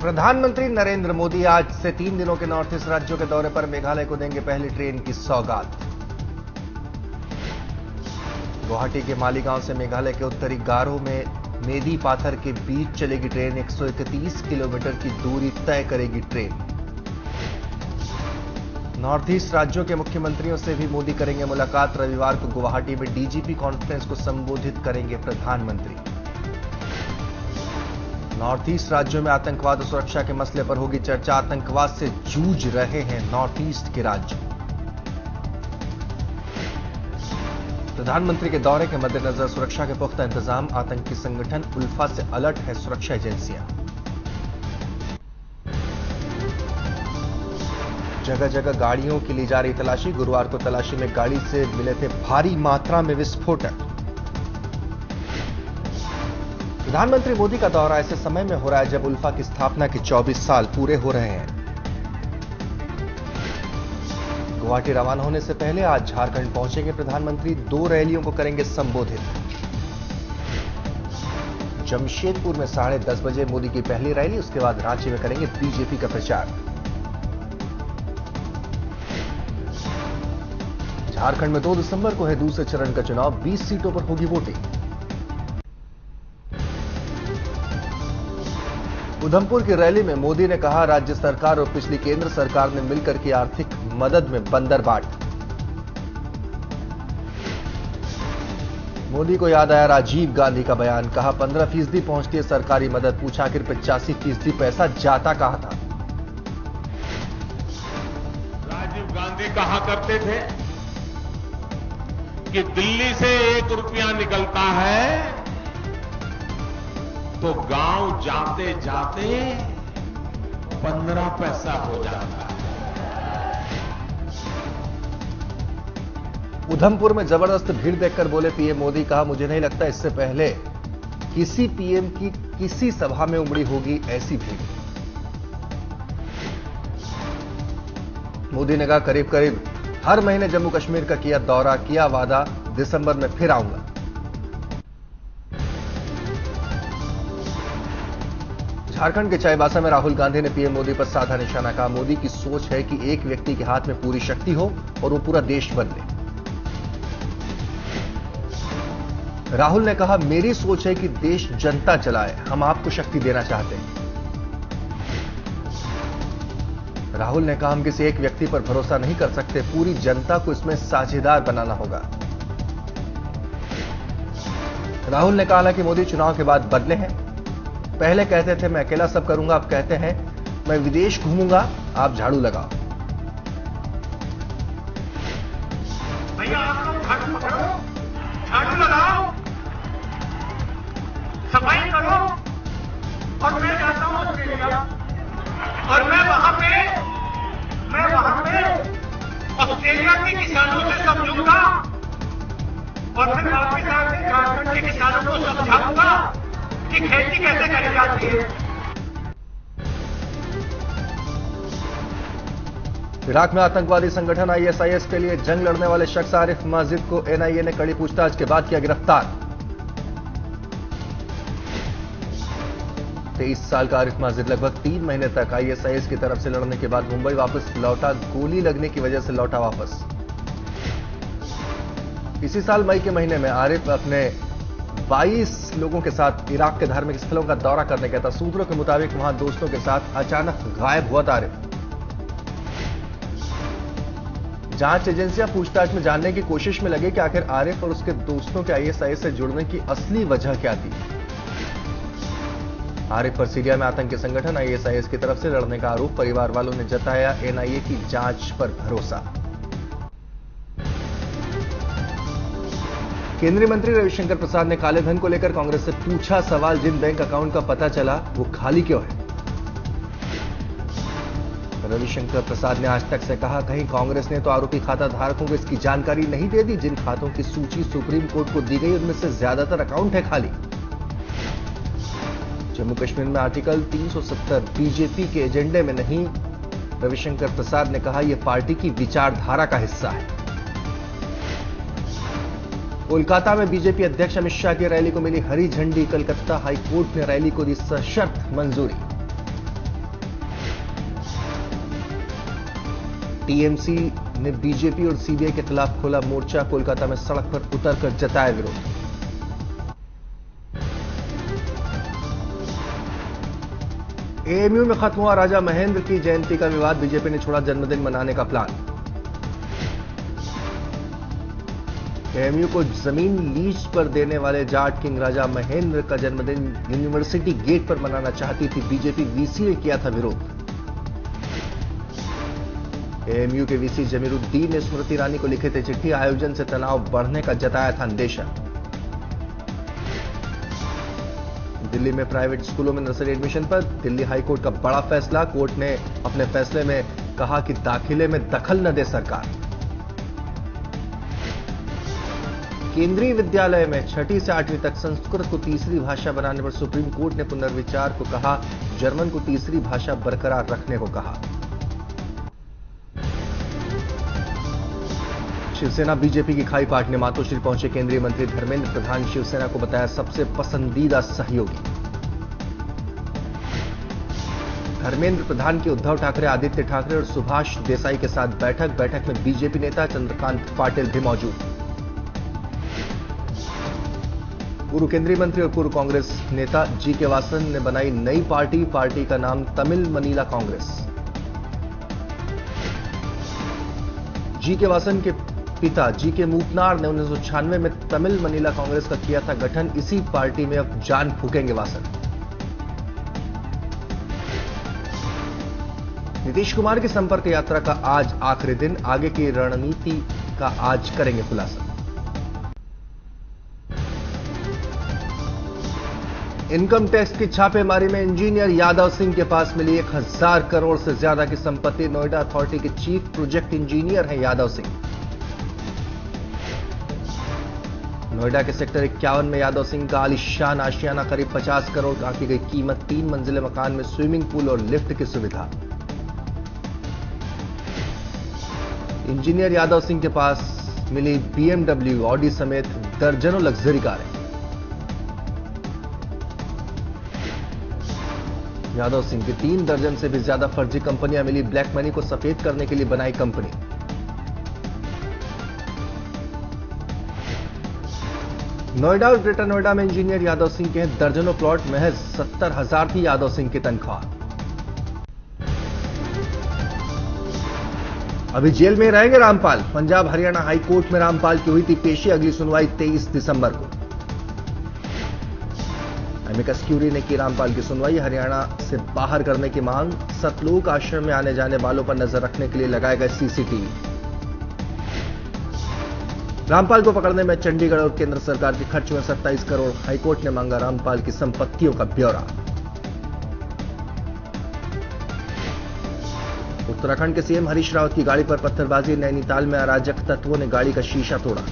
प्रधानमंत्री नरेंद्र मोदी आज से 3 दिनों के नॉर्थ ईस्ट राज्यों के दौरे पर मेघालय को देंगे पहली ट्रेन की सौगात। गुवाहाटी के मालीगांव से मेघालय के उत्तरी गारो में मेदी पाथर के बीच चलेगी ट्रेन। 131 किलोमीटर की दूरी तय करेगी ट्रेन। नॉर्थ ईस्ट राज्यों के मुख्यमंत्रियों से भी मोदी करेंगे मुलाकात। रविवार को गुवाहाटी में डीजीपी कॉन्फ्रेंस को संबोधित करेंगे प्रधानमंत्री। नॉर्थ ईस्ट राज्यों में आतंकवाद और सुरक्षा के मसले पर होगी चर्चा। आतंकवाद से जूझ रहे हैं नॉर्थ ईस्ट के राज्य। प्रधानमंत्री के दौरे के मद्देनजर सुरक्षा के पुख्ता इंतजाम। आतंकी संगठन उल्फा से अलर्ट है सुरक्षा एजेंसियां। जगह जगह गाड़ियों की ली जा रही तलाशी। गुरुवार को तलाशी में गाड़ी से मिले थे भारी मात्रा में विस्फोटक। प्रधानमंत्री मोदी का दौरा ऐसे समय में हो रहा है जब उल्फा की स्थापना के 24 साल पूरे हो रहे हैं। गुवाहाटी रवाना होने से पहले आज झारखंड पहुंचेंगे प्रधानमंत्री। 2 रैलियों को करेंगे संबोधित। जमशेदपुर में 10:30 बजे मोदी की पहली रैली। उसके बाद रांची में करेंगे बीजेपी का प्रचार। झारखंड में 2 दिसंबर को है दूसरे चरण का चुनाव। 20 सीटों पर होगी वोटिंग। उधमपुर की रैली में मोदी ने कहा, राज्य सरकार और पिछली केंद्र सरकार ने मिलकर की आर्थिक मदद में बंदरबाट। मोदी को याद आया राजीव गांधी का बयान। कहा 15% पहुंचती है सरकारी मदद। पूछा आखिर 85% पैसा जाता कहां था। राजीव गांधी कहा करते थे कि दिल्ली से 1 रुपया निकलता है तो गांव जाते जाते 15 पैसा हो जाता है। उधमपुर में जबरदस्त भीड़ देखकर बोले पीएम मोदी। कहा मुझे नहीं लगता इससे पहले किसी पीएम की किसी सभा में उमड़ी होगी ऐसी भीड़। मोदी ने कहा करीब करीब हर महीने जम्मू कश्मीर का किया दौरा, किया वादा, दिसंबर में फिर आऊंगा। झारखंड के चाईबासा में राहुल गांधी ने पीएम मोदी पर साधा निशाना। कहा मोदी की सोच है कि एक व्यक्ति के हाथ में पूरी शक्ति हो और वो पूरा देश बदले। राहुल ने कहा मेरी सोच है कि देश जनता चलाए, हम आपको शक्ति देना चाहते हैं। राहुल ने कहा हम किसी एक व्यक्ति पर भरोसा नहीं कर सकते, पूरी जनता को इसमें साझेदार बनाना होगा। राहुल ने कहा कि मोदी चुनाव के बाद बदले हैं। पहले कहते थे मैं अकेला सब करूंगा, अब कहते हैं मैं विदेश घूमूंगा, आप झाड़ू लगाओ। भैया आप लोग झाड़ू पकड़ो, झाड़ू लगाओ, सफाई करो और मैं जाता हूं ऑस्ट्रेलिया और मैं वहां पे ऑस्ट्रेलिया के किसानों से समझूंगा और फिर वापस आकर झारखंड के किसानों को समझाऊंगा कि खेती कैसे करी जाती है। इराक में आतंकवादी संगठन आईएसआईएस के लिए जंग लड़ने वाले शख्स आरिफ माजिद को एनआईए ने कड़ी पूछताछ के बाद किया गिरफ्तार। 23 साल का आरिफ माजिद लगभग 3 महीने तक आईएसआईएस की तरफ से लड़ने के बाद मुंबई वापस लौटा। गोली लगने की वजह से लौटा वापस। इसी साल मई के महीने में आरिफ अपने 22 लोगों के साथ इराक के धार्मिक स्थलों का दौरा करने गया था। सूत्रों के मुताबिक वहां दोस्तों के साथ अचानक गायब हुआ था आरिफ। जांच एजेंसियां पूछताछ में जानने की कोशिश में लगे कि आखिर आरिफ और उसके दोस्तों के आईएसआईएस से जुड़ने की असली वजह क्या थी। आरिफ पर सीरिया में आतंकी संगठन आईएसआईएस की तरफ से लड़ने का आरोप। परिवार वालों ने जताया एनआईए की जांच पर भरोसा। केंद्रीय मंत्री रविशंकर प्रसाद ने काले धन को लेकर कांग्रेस से पूछा सवाल। जिन बैंक अकाउंट का पता चला वो खाली क्यों है। रविशंकर प्रसाद ने आज तक से कहा कहीं कांग्रेस ने तो आरोपी खाता धारकों को इसकी जानकारी नहीं दे दी। जिन खातों की सूची सुप्रीम कोर्ट को दी गई उनमें से ज्यादातर अकाउंट है खाली। जम्मू कश्मीर में आर्टिकल 370 बीजेपी के एजेंडे में नहीं। रविशंकर प्रसाद ने कहा यह पार्टी की विचारधारा का हिस्सा है। कोलकाता में बीजेपी अध्यक्ष अमित शाह की रैली को मिली हरी झंडी। कलकत्ता हाईकोर्ट ने रैली को दी सशर्त मंजूरी। टीएमसी ने बीजेपी और सीबीआई के खिलाफ खोला मोर्चा, कोलकाता में सड़क पर उतरकर जताया विरोध। एएमयू में खत्म हुआ राजा महेंद्र की जयंती का विवाद, बीजेपी ने छोड़ा जन्मदिन मनाने का प्लान। एएमयू को जमीन लीज पर देने वाले जाट किंग राजा महेंद्र का जन्मदिन यूनिवर्सिटी गेट पर मनाना चाहती थी बीजेपी, वीसी ने किया था विरोध। एएमयू के वीसी जमीरुद्दीन ने स्मृति ईरानी को लिखे थे चिट्ठी, आयोजन से तनाव बढ़ने का जताया था अंदेशा। दिल्ली में प्राइवेट स्कूलों में नर्सरी एडमिशन पर दिल्ली हाईकोर्ट का बड़ा फैसला, कोर्ट ने अपने फैसले में कहा कि दाखिले में दखल न दे सरकार। केंद्रीय विद्यालय में 6ठी से 8वीं तक संस्कृत को तीसरी भाषा बनाने पर सुप्रीम कोर्ट ने पुनर्विचार को कहा, जर्मन को तीसरी भाषा बरकरार रखने को कहा। शिवसेना बीजेपी की खाई पाटने मातोश्री पहुंचे केंद्रीय मंत्री धर्मेंद्र प्रधान, शिवसेना को बताया सबसे पसंदीदा सहयोगी। धर्मेंद्र प्रधान की उद्धव ठाकरे, आदित्य ठाकरे और सुभाष देसाई के साथ बैठक में बीजेपी नेता चंद्रकांत पाटिल भी मौजूद। पूर्व केंद्रीय मंत्री और पूर्व कांग्रेस नेता जीके वासन ने बनाई नई पार्टी का नाम तमिल मनीला कांग्रेस। जीके वासन के पिता जीके मूपनार ने 1996 में तमिल मनीला कांग्रेस का किया था गठन, इसी पार्टी में अब जान फूकेंगे वासन। नीतीश कुमार की संपर्क यात्रा का आज आखिरी दिन, आगे की रणनीति का आज करेंगे खुलासा। इनकम टैक्स की छापेमारी में इंजीनियर यादव सिंह के पास मिली 1000 करोड़ से ज्यादा की संपत्ति, नोएडा अथॉरिटी के चीफ प्रोजेक्ट इंजीनियर हैं यादव सिंह। नोएडा के सेक्टर 51 में यादव सिंह का आलीशान आशियाना करीब 50 करोड़ का आंकी गई कीमत, 3 मंजिले मकान में स्विमिंग पूल और लिफ्ट की सुविधा। इंजीनियर यादव सिंह के पास मिली BMW, ऑडी समेत दर्जनों लग्जरी कारें। यादव सिंह की 3 दर्जन से भी ज्यादा फर्जी कंपनियां मिली, ब्लैक मनी को सफेद करने के लिए बनाई कंपनी। नोएडा और ग्रेटर नोएडा में इंजीनियर यादव सिंह के दर्जनों प्लॉट, महज 70,000 थी यादव सिंह की तनख्वाह। अभी जेल में रहेंगे रामपाल, पंजाब हरियाणा हाई कोर्ट में रामपाल की हुई थी पेशी, अगली सुनवाई 23 दिसंबर को। एमिकस क्यूरी ने की रामपाल की सुनवाई, हरियाणा से बाहर करने की मांग, सतलोक आश्रम में आने जाने वालों पर नजर रखने के लिए लगाए गए सीसीटीवी। रामपाल को पकड़ने में चंडीगढ़ और केंद्र सरकार के खर्च हुए 27 करोड़, हाईकोर्ट ने मांगा रामपाल की संपत्तियों का ब्यौरा। उत्तराखंड के सीएम हरीश रावत की गाड़ी पर पत्थरबाजी, नैनीताल में अराजक तत्वों ने गाड़ी का शीशा तोड़ा।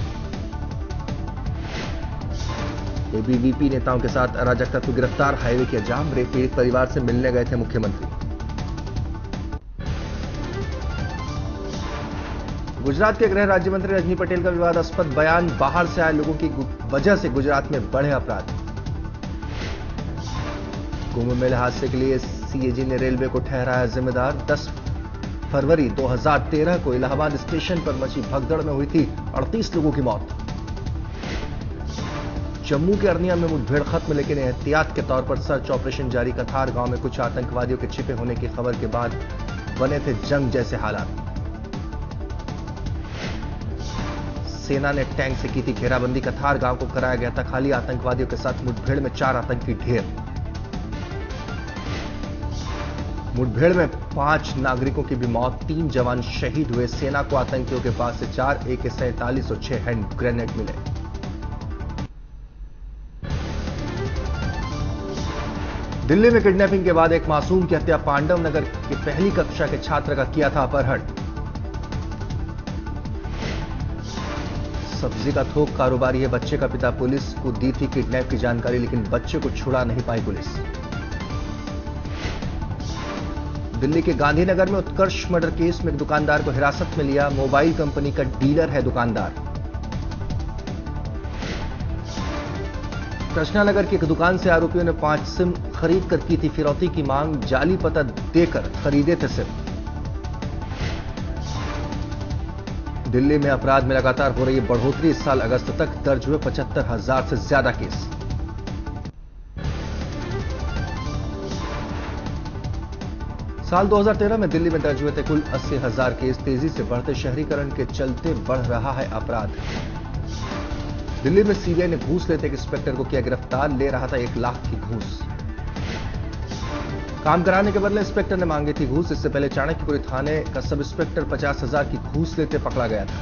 एबीवीपी नेताओं के साथ अराजक तत्व गिरफ्तार, हाईवे किया जाम, रेप पीड़ित परिवार से मिलने गए थे मुख्यमंत्री। गुजरात के गृह राज्य मंत्री रजनी पटेल का विवादास्पद बयान, बाहर से आए लोगों की वजह से गुजरात में बढ़े अपराध। कुंभ मेले हादसे के लिए सीएजी ने रेलवे को ठहराया जिम्मेदार, 10 फरवरी 2013 को इलाहाबाद स्टेशन पर मची भगदड़ में हुई थी 38 लोगों की मौत। जम्मू के अरनिया में मुठभेड़ खत्म, लेकिन एहतियात के तौर पर सर्च ऑपरेशन जारी। कथार गांव में कुछ आतंकवादियों के छिपे होने की खबर के बाद बने थे जंग जैसे हालात। सेना ने टैंक से की थी घेराबंदी, कथार गांव को कराया गया था खाली, आतंकवादियों के साथ मुठभेड़ में 4 आतंकी ढेर। मुठभेड़ में 5 नागरिकों की भी मौत, 3 जवान शहीद हुए। सेना को आतंकियों के पास से 4 AK-47 और 6 हैंड ग्रेनेड मिले। दिल्ली में किडनैपिंग के बाद एक मासूम की हत्या, पांडव नगर की पहली कक्षा के छात्र का किया था अपहरण। सब्जी का थोक कारोबारी है बच्चे का पिता, पुलिस को दी थी किडनैप की जानकारी, लेकिन बच्चे को छुड़ा नहीं पाई पुलिस। दिल्ली के गांधीनगर में उत्कर्ष मर्डर केस में एक दुकानदार को हिरासत में लिया, मोबाइल कंपनी का डीलर है दुकानदार। कृष्णानगर की एक दुकान से आरोपियों ने 5 सिम खरीद कर की थी फिरौती की मांग, जाली पता देकर खरीदे थे सिम। दिल्ली में अपराध में लगातार हो रही बढ़ोतरी। इस साल अगस्त तक दर्ज हुए 75,000 से ज्यादा केस। साल 2013 में दिल्ली में दर्ज हुए थे कुल 80,000 केस। तेजी से बढ़ते शहरीकरण के चलते बढ़ रहा है अपराध। दिल्ली में सीबीआई ने घूस लेते एक इंस्पेक्टर को किया गिरफ्तार। ले रहा था 1 लाख की घूस। काम कराने के बदले इंस्पेक्टर ने मांगी थी घूस। इससे पहले चाणक्यपुरी थाने का सब इंस्पेक्टर 50,000 की घूस लेते पकड़ा गया था।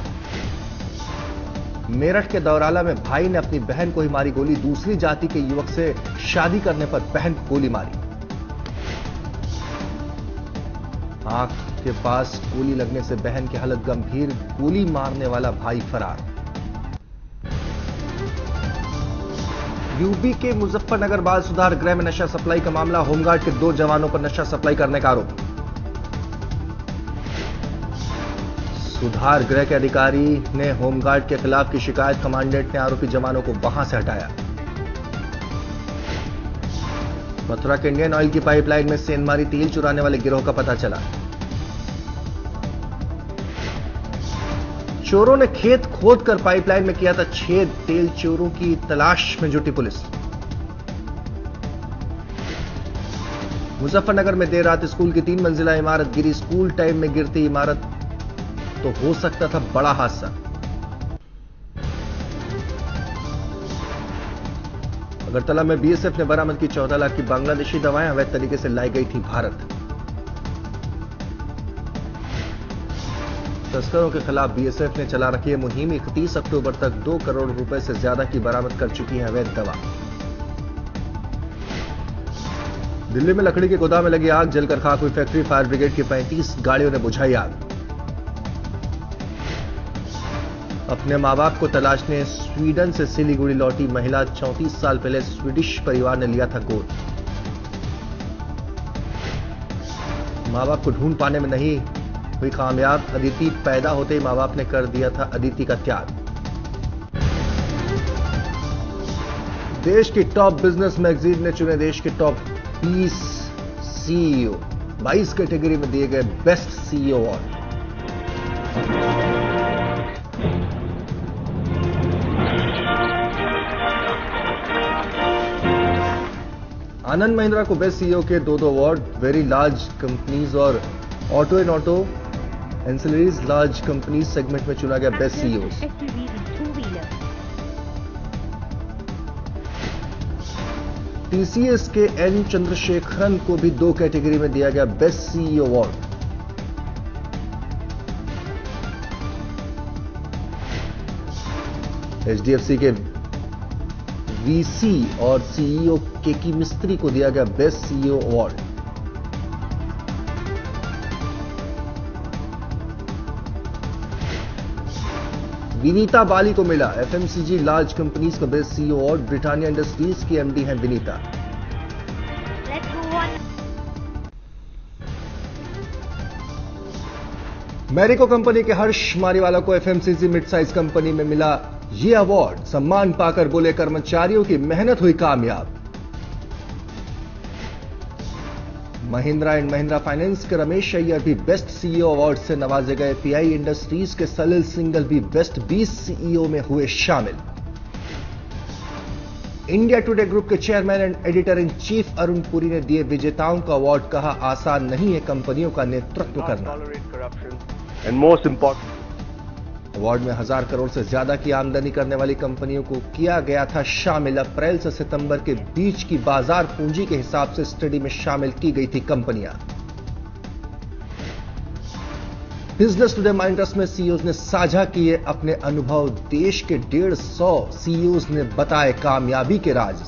मेरठ के दौराला में भाई ने अपनी बहन को ही मारी गोली। दूसरी जाति के युवक से शादी करने पर बहन को गोली मारी। आंख के पास गोली लगने से बहन की हालत गंभीर। गोली मारने वाला भाई फरार। यूपी के मुजफ्फरनगर बाल सुधार गृह में नशा सप्लाई का मामला। होमगार्ड के 2 जवानों पर नशा सप्लाई करने का आरोप। सुधार गृह के अधिकारी ने होमगार्ड के खिलाफ की शिकायत। कमांडेंट ने आरोपी जवानों को वहां से हटाया। मथुरा के इंडियन ऑयल की पाइपलाइन में सेंधमारी तेल चुराने वाले गिरोह का पता चला। चोरों ने खेत खोदकर पाइपलाइन में किया था छेद। तेल चोरों की तलाश में जुटी पुलिस। मुजफ्फरनगर में देर रात स्कूल की 3 मंजिला इमारत गिरी। स्कूल टाइम में गिरती इमारत तो हो सकता था बड़ा हादसा। अगरतला में बीएसएफ ने बरामद की 14 लाख की बांग्लादेशी दवाएं। अवैध तरीके से लाई गई थी भारत। तस्करों के खिलाफ बीएसएफ ने चला रखी है मुहिम। 31 अक्टूबर तक 2 करोड़ रुपए से ज्यादा की बरामद कर चुकी है अवैध दवा। दिल्ली में लकड़ी के गोदाम में लगी आग। जलकर खाक हुई फैक्ट्री। फायर ब्रिगेड की 35 गाड़ियों ने बुझाई आग। अपने मां बाप को तलाशने स्वीडन से सिलीगुड़ी लौटी महिला। 34 साल पहले स्वीडिश परिवार ने लिया था गोद। मां बाप को ढूंढ पाने में नहीं हुई कामयाब। अदिति पैदा होते ही मां बाप ने कर दिया था अदिति का त्याग। देश की टॉप बिजनेस मैगजीन ने चुने देश के टॉप 20 सीईओ। 22 कैटेगरी में दिए गए best CEO award. Anand Mahindra को बेस्ट सीईओ के 2 अवार्ड। वेरी लार्ज कंपनीज और auto and auto ancillaries large companies segment में चुना गया बेस्ट सीईओ। टीसीएस के एन चंद्रशेखरन को भी 2 कैटेगरी में दिया गया बेस्ट सीईओ अवार्ड। एचडीएफसी के वीसी और सीईओ केकी मिस्त्री को दिया गया बेस्ट सीईओ अवार्ड। विनीता बाली को मिला एफएमसीजी लार्ज कंपनीज का best CEO award. Britannia industries की एमडी हैं विनीता। मैरिको कंपनी के हर्ष मारीवाला को एफएमसीजी मिड साइज कंपनी में मिला यह अवार्ड। सम्मान पाकर बोले कर्मचारियों की मेहनत हुई कामयाब। महिंद्रा एंड महिंद्रा फाइनेंस के रमेश अय्यर भी बेस्ट सीईओ अवार्ड से नवाजे गए। पीआई इंडस्ट्रीज के सलिल सिंगल भी बेस्ट 20 सीईओ में हुए शामिल। इंडिया टुडे ग्रुप के chairman and editor in chief Arun Puri ने दिए विजेताओं का अवार्ड। कहा आसान नहीं है कंपनियों का नेतृत्व करना। अवार्ड में 1000 करोड़ से ज्यादा की आमदनी करने वाली कंपनियों को किया गया था शामिल। अप्रैल से सितंबर के बीच की बाजार पूंजी के हिसाब से स्टडी में शामिल की गई थी कंपनियां। बिजनेस टुडे माइंड ट्रस्ट में सीईओज ने साझा किए अपने अनुभव। देश के 150 सीईओज ने बताए कामयाबी के राज।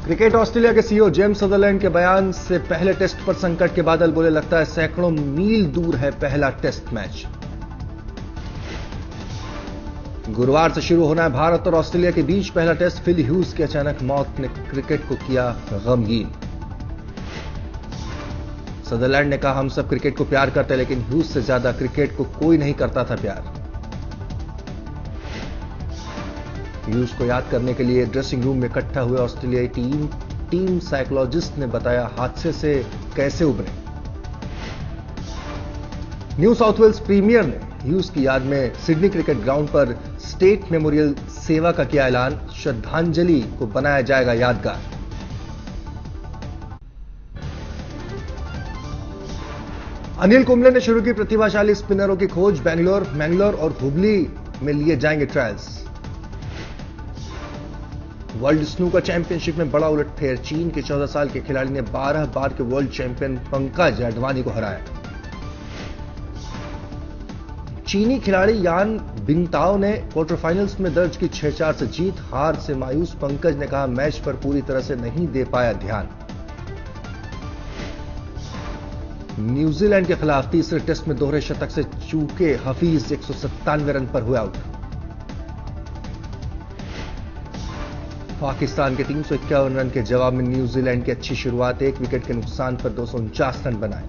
क्रिकेट ऑस्ट्रेलिया के सीईओ जेम्स सदरलैंड के बयान से पहले टेस्ट पर संकट के बादल। बोले लगता है सैकड़ों मील दूर है पहला टेस्ट मैच। गुरुवार से शुरू होना है भारत और ऑस्ट्रेलिया के बीच पहला टेस्ट। फिल ह्यूज की अचानक मौत ने क्रिकेट को किया गमगीन। सदरलैंड ने कहा हम सब क्रिकेट को प्यार करते हैं लेकिन ह्यूज से ज्यादा क्रिकेट को कोई नहीं करता था प्यार। ह्यूज को याद करने के लिए ड्रेसिंग रूम में इकट्ठा हुए ऑस्ट्रेलियाई टीम साइकोलॉजिस्ट ने बताया हादसे से कैसे उबरे। न्यू साउथ वेल्स प्रीमियर ने ह्यूज की याद में सिडनी क्रिकेट ग्राउंड पर स्टेट मेमोरियल सेवा का किया ऐलान। श्रद्धांजलि को बनाया जाएगा यादगार। अनिल कुंबले ने शुरू की प्रतिभाशाली स्पिनरों की खोज। मैंगलोर और हुबली में लिए जाएंगे ट्रायल्स। वर्ल्ड स्नूकर चैंपियनशिप में बड़ा उलटफेर। चीन के 14 साल के खिलाड़ी ने 12 बार के वर्ल्ड चैंपियन पंकज अडवाणी को हराया। चीनी खिलाड़ी यान बिंगताओ ने क्वार्टर फाइनल्स में दर्ज की 6-4 से जीत। हार से मायूस पंकज ने कहा, मैच पर पूरी तरह से नहीं दे पाया ध्यान। न्यूजीलैंड के खिलाफ तीसरे टेस्ट में दोहरे शतक से चूके हफीज 197 रन पर हुए आउट। पाकिस्तान के 351 रन के जवाब में न्यूजीलैंड की अच्छी शुरुआत। 1 विकेट के नुकसान पर 249 रन बनाए।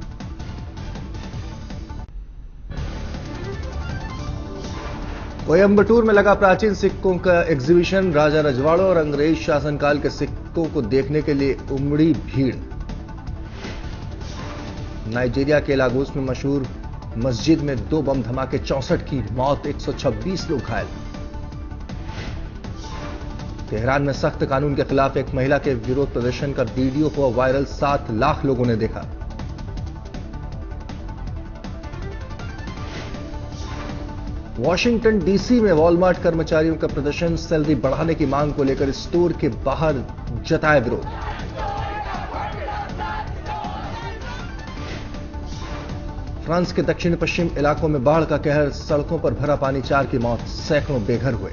कोयंबटूर में लगा प्राचीन सिक्कों का एग्जीबिशन। राजा रजवाड़ों और अंग्रेज शासनकाल के सिक्कों को देखने के लिए उमड़ी भीड़। नाइजीरिया के लागोस में मशहूर मस्जिद में 2 बम धमाके, 64 की मौत, 126 लोग घायल। तेहरान में सख्त कानून के खिलाफ एक महिला के विरोध प्रदर्शन का वीडियो हुआ वायरल। 7 लाख लोगों ने देखा। वॉशिंगटन डीसी में वॉलमार्ट कर्मचारियों का प्रदर्शन। सैलरी बढ़ाने की मांग को लेकर स्टोर के बाहर जताया विरोध। फ्रांस के दक्षिण पश्चिम इलाकों में बाढ़ का कहर। सड़कों पर भरा पानी, 4 की मौत, सैकड़ों बेघर हुए।